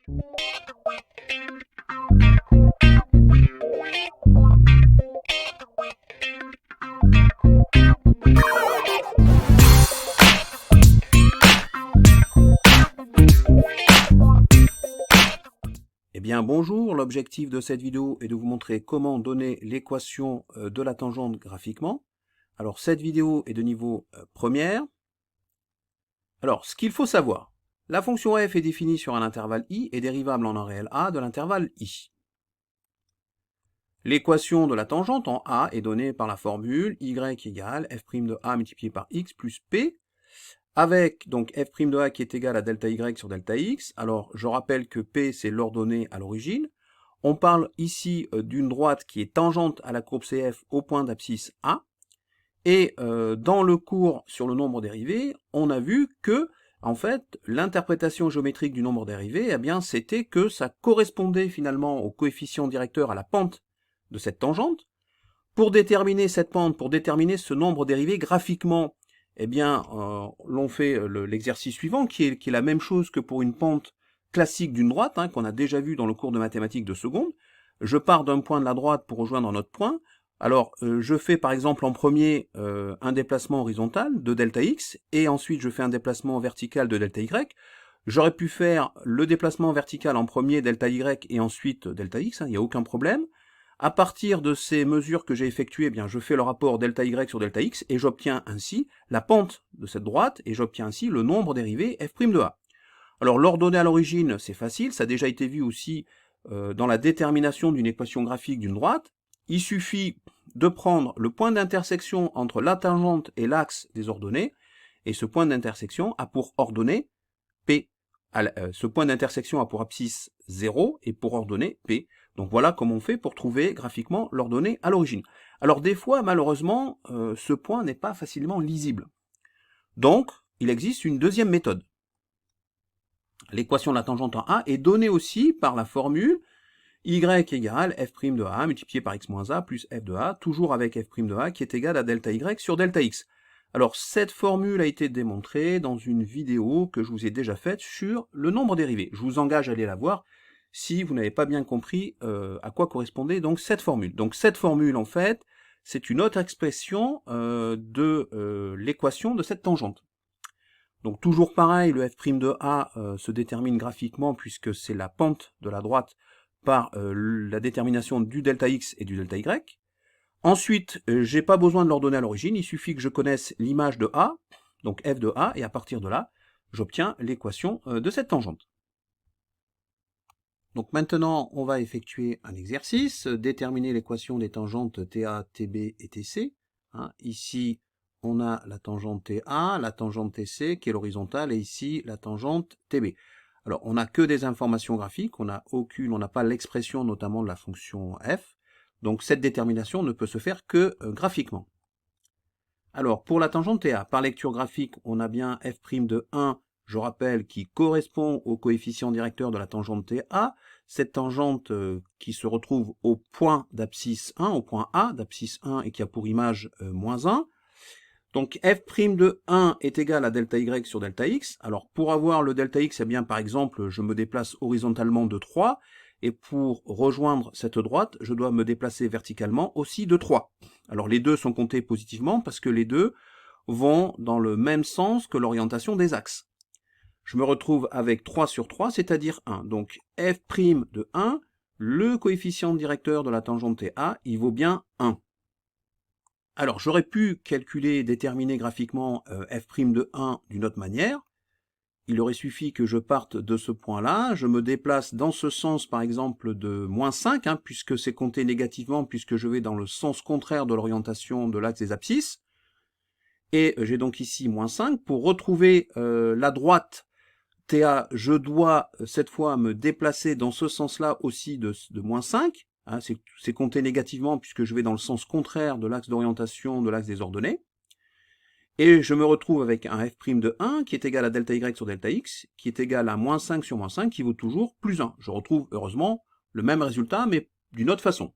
Eh bien bonjour, l'objectif de cette vidéo est de vous montrer comment donner l'équation de la tangente graphiquement. Alors cette vidéo est de niveau première. Alors ce qu'il faut savoir, la fonction f est définie sur un intervalle i et dérivable en un réel a de l'intervalle i. L'équation de la tangente en a est donnée par la formule y égale f' de a multiplié par x plus p, avec donc f' de a qui est égal à delta y sur delta x. Alors je rappelle que p c'est l'ordonnée à l'origine. On parle ici d'une droite qui est tangente à la courbe CF au point d'abscisse A. Et dans le cours sur le nombre dérivé, on a vu que en fait, l'interprétation géométrique du nombre dérivé, eh bien, c'était que ça correspondait finalement au coefficient directeur à la pente de cette tangente. Pour déterminer cette pente, pour déterminer ce nombre dérivé graphiquement, eh bien, l'on fait l'exercice suivant, qui est la même chose que pour une pente classique d'une droite, qu'on a déjà vu dans le cours de mathématiques de seconde. Je pars d'un point de la droite pour rejoindre un autre point. Alors, je fais par exemple en premier un déplacement horizontal de delta x, et ensuite je fais un déplacement vertical de delta y. J'aurais pu faire le déplacement vertical en premier delta y et ensuite delta x, il n'y a aucun problème. À partir de ces mesures que j'ai effectuées, eh bien, je fais le rapport delta y sur delta x, et j'obtiens ainsi la pente de cette droite, et j'obtiens ainsi le nombre dérivé f' de a. Alors, l'ordonnée à l'origine, c'est facile, ça a déjà été vu aussi dans la détermination d'une équation graphique d'une droite. Il suffit de prendre le point d'intersection entre la tangente et l'axe des ordonnées, et ce point d'intersection a pour ordonnée P. Ce point d'intersection a pour abscisse 0 et pour ordonnée P. Donc voilà comment on fait pour trouver graphiquement l'ordonnée à l'origine. Alors des fois, malheureusement, ce point n'est pas facilement lisible. Donc, il existe une deuxième méthode. L'équation de la tangente en A est donnée aussi par la formule y égale f' de a multiplié par x moins a plus f de a, toujours avec f' de a qui est égal à delta y sur delta x. Alors cette formule a été démontrée dans une vidéo que je vous ai déjà faite sur le nombre dérivé. Je vous engage à aller la voir si vous n'avez pas bien compris à quoi correspondait donc cette formule. Donc cette formule en fait, c'est une autre expression de l'équation de cette tangente. Donc toujours pareil, le f' de a se détermine graphiquement puisque c'est la pente de la droite par la détermination du delta x et du delta y. Ensuite, j'ai pas besoin de l'ordonnée à l'origine, il suffit que je connaisse l'image de a, donc f de a, et à partir de là, j'obtiens l'équation de cette tangente. Donc maintenant, on va effectuer un exercice, déterminer l'équation des tangentes TA, TB et TC. Ici, on a la tangente TA, la tangente TC qui est l'horizontale, et ici la tangente TB. Alors, on n'a que des informations graphiques, on n'a pas l'expression notamment de la fonction f, donc cette détermination ne peut se faire que graphiquement. Alors, pour la tangente TA, par lecture graphique, on a bien f' de 1, je rappelle, qui correspond au coefficient directeur de la tangente TA, cette tangente qui se retrouve au point d'abscisse 1, au point A d'abscisse 1 et qui a pour image moins 1. Donc f' de 1 est égal à delta y sur delta x. Alors pour avoir le delta x, eh bien par exemple, je me déplace horizontalement de 3, et pour rejoindre cette droite, je dois me déplacer verticalement aussi de 3. Alors les deux sont comptés positivement parce que les deux vont dans le même sens que l'orientation des axes. Je me retrouve avec 3 sur 3, c'est-à-dire 1. Donc f' de 1, le coefficient directeur de la tangente TA, il vaut bien 1. Alors, j'aurais pu calculer, déterminer graphiquement f' de 1 d'une autre manière. Il aurait suffi que je parte de ce point-là, je me déplace dans ce sens, par exemple, de moins 5, puisque c'est compté négativement, puisque je vais dans le sens contraire de l'orientation de l'axe des abscisses. Et j'ai donc ici moins 5. Pour retrouver la droite TA, je dois cette fois me déplacer dans ce sens-là aussi de moins 5. C'est compté négativement puisque je vais dans le sens contraire de l'axe d'orientation de l'axe des ordonnées. Et je me retrouve avec un f' de 1 qui est égal à delta y sur delta x, qui est égal à moins 5 sur moins 5, qui vaut toujours plus 1. Je retrouve heureusement le même résultat, mais d'une autre façon.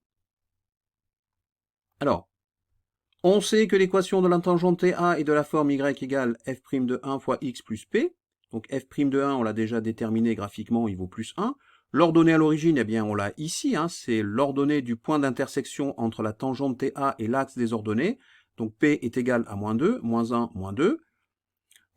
Alors, on sait que l'équation de la tangente TA est de la forme y égale f' de 1 fois x plus p. Donc f' de 1, on l'a déjà déterminé graphiquement, il vaut plus 1. L'ordonnée à l'origine, eh bien, on l'a ici, hein, c'est l'ordonnée du point d'intersection entre la tangente TA et l'axe des ordonnées. Donc P est égal à moins 2, moins 1, moins 2.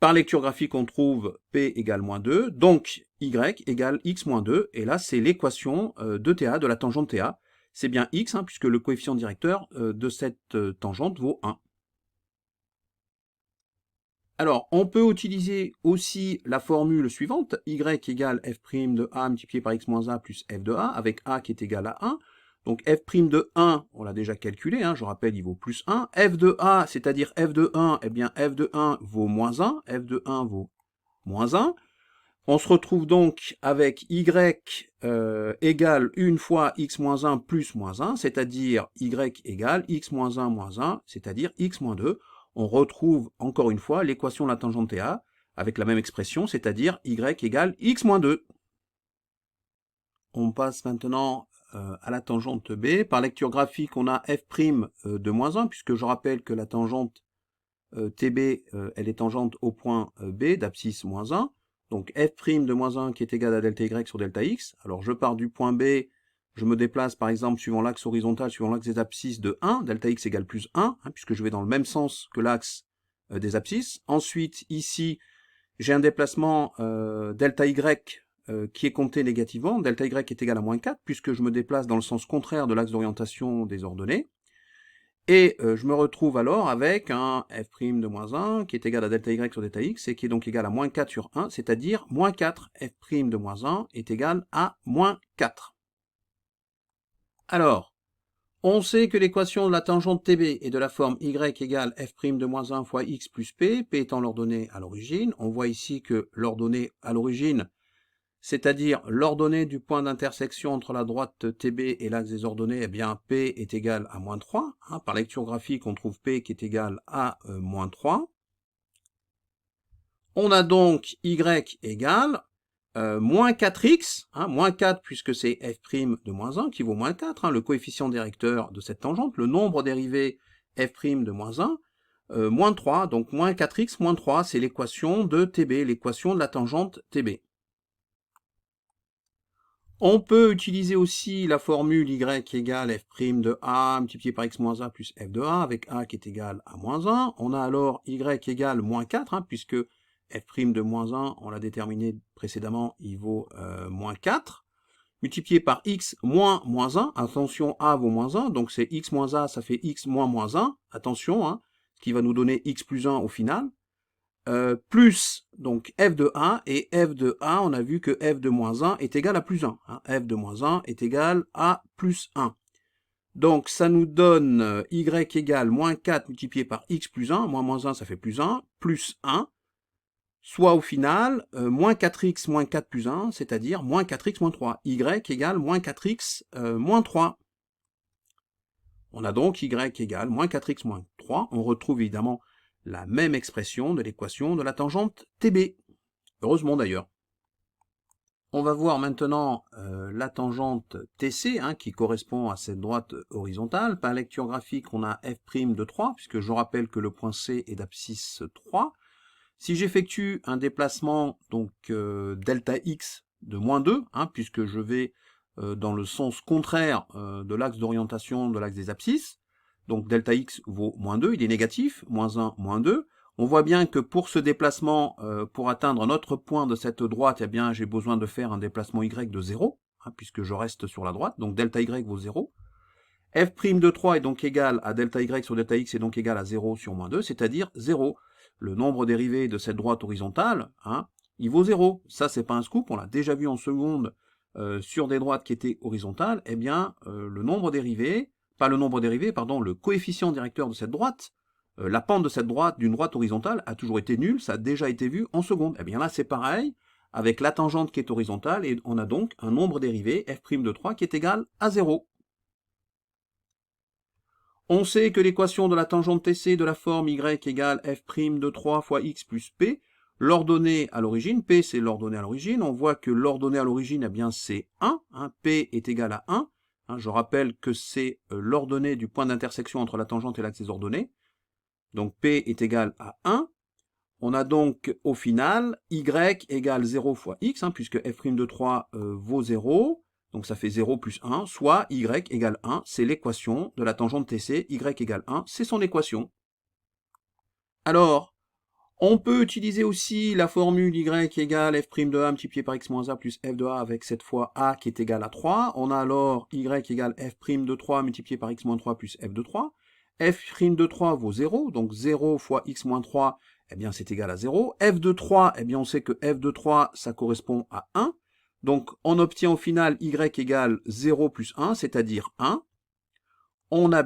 Par lecture graphique, on trouve P égale moins 2, donc Y égale X moins 2, et là, c'est l'équation de TA, de la tangente TA. C'est bien X, hein, puisque le coefficient directeur de cette tangente vaut 1. Alors, on peut utiliser aussi la formule suivante, y égale f' de a multiplié par x moins a plus f de a, avec a qui est égal à 1. Donc f' de 1, on l'a déjà calculé, hein, je rappelle, il vaut plus 1. F de a, c'est-à-dire f de 1, eh bien f de 1 vaut moins 1, f de 1 vaut moins 1. On se retrouve donc avec y égale 1 fois x moins 1 plus moins 1, c'est-à-dire y égale x moins 1 moins 1, c'est-à-dire x moins 2. On retrouve encore une fois l'équation de la tangente TA avec la même expression, c'est-à-dire y égale x moins 2. On passe maintenant à la tangente B. Par lecture graphique, on a f' de moins 1, puisque je rappelle que la tangente TB, elle est tangente au point B d'abscisse moins 1. Donc f' de moins 1 qui est égal à delta y sur delta x. Alors je pars du point B, je me déplace par exemple suivant l'axe horizontal, suivant l'axe des abscisses de 1, delta x égale plus 1, hein, puisque je vais dans le même sens que l'axe des abscisses. Ensuite, ici, j'ai un déplacement delta y qui est compté négativement. Delta y est égal à moins 4, puisque je me déplace dans le sens contraire de l'axe d'orientation des ordonnées. Et je me retrouve alors avec un f' de moins 1 qui est égal à delta y sur delta x et qui est donc égal à moins 4 sur 1, c'est-à-dire moins 4. f' de moins 1 est égal à moins 4. Alors, on sait que l'équation de la tangente TB est de la forme y égale f' de moins 1 fois x plus p, p étant l'ordonnée à l'origine. On voit ici que l'ordonnée à l'origine, c'est-à-dire l'ordonnée du point d'intersection entre la droite TB et l'axe des ordonnées, eh bien P est égal à moins 3. Hein, par lecture graphique, on trouve P qui est égal à moins 3. On a donc Y égale moins 4x, hein, moins 4 puisque c'est f' de moins 1 qui vaut moins 4, hein, le coefficient directeur de cette tangente, le nombre dérivé f' de moins 1, moins 3, donc moins 4x moins 3, c'est l'équation de TB, l'équation de la tangente TB. On peut utiliser aussi la formule y égale f' de a multiplié par x moins a plus f de a, avec a qui est égal à moins 1. On a alors y égale moins 4, hein, puisque f' de moins 1, on l'a déterminé précédemment, il vaut moins 4. Multiplié par x moins moins 1, attention, a vaut moins 1, donc c'est x moins a, ça fait x moins moins 1, attention, hein, ce qui va nous donner x plus 1 au final. Plus donc f de a, et f de a, on a vu que f de moins 1 est égal à plus 1. Hein, f de moins 1 est égal à plus 1. Donc ça nous donne y égale moins 4 multiplié par x plus 1, moins 1 ça fait plus 1, plus 1, soit au final moins 4x moins 4 plus 1, c'est-à-dire moins 4x moins 3. Y égale moins 4x moins 3. On a donc y égale moins 4x moins 3. On retrouve évidemment la même expression de l'équation de la tangente TB. Heureusement d'ailleurs. On va voir maintenant la tangente TC, hein, qui correspond à cette droite horizontale. Par lecture graphique, on a f' de 3, puisque je rappelle que le point C est d'abscisse 3. Si j'effectue un déplacement, donc delta x de moins 2, hein, puisque je vais dans le sens contraire de l'axe d'orientation de l'axe des abscisses, donc delta x vaut moins 2, il est négatif, moins 1, moins 2. On voit bien que pour ce déplacement, pour atteindre notre point de cette droite, eh bien j'ai besoin de faire un déplacement y de 0, hein, puisque je reste sur la droite, donc delta y vaut 0. f' de 3 est donc égal à delta y sur delta x est donc égal à 0 sur moins 2, c'est-à-dire 0. Le nombre dérivé de cette droite horizontale, hein, il vaut 0. Ça, c'est pas un scoop, on l'a déjà vu en seconde sur des droites qui étaient horizontales. Eh bien, le nombre dérivé, pas le nombre dérivé, pardon, le coefficient directeur de cette droite, la pente de cette droite, d'une droite horizontale, a toujours été nulle, ça a déjà été vu en seconde. Eh bien là, c'est pareil, avec la tangente qui est horizontale, et on a donc un nombre dérivé, f' de 3, qui est égal à 0. On sait que l'équation de la tangente TC est de la forme y égale f' de 3 fois x plus p, l'ordonnée à l'origine, p c'est l'ordonnée à l'origine, on voit que l'ordonnée à l'origine, eh bien c'est 1, hein, p est égal à 1, hein, je rappelle que c'est l'ordonnée du point d'intersection entre la tangente et l'axe des ordonnées, donc p est égal à 1, On a donc au final y égale 0 fois x, puisque f' de 3 vaut 0, donc ça fait 0 plus 1, soit y égale 1, c'est l'équation de la tangente TC, y égale 1, c'est son équation. Alors, on peut utiliser aussi la formule y égale f' de a multiplié par x moins a plus f de a avec cette fois a qui est égal à 3. On a alors y égale f' de 3 multiplié par x moins 3 plus f de 3. F' de 3 vaut 0, donc 0 fois x moins 3, eh bien c'est égal à 0. F de 3, eh bien on sait que f de 3, ça correspond à 1. Donc on obtient au final y égale 0 plus 1, c'est-à-dire 1. On a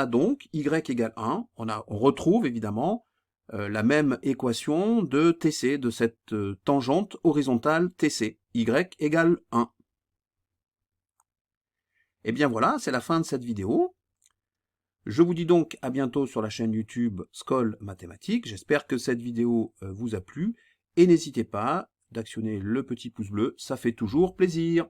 donc y égale 1. On retrouve évidemment la même équation de TC, de cette tangente horizontale TC. Y égale 1. Et bien voilà, c'est la fin de cette vidéo. Je vous dis donc à bientôt sur la chaîne YouTube Skol Mathématiques. J'espère que cette vidéo vous a plu. Et n'hésitez pas d'actionner le petit pouce bleu, ça fait toujours plaisir.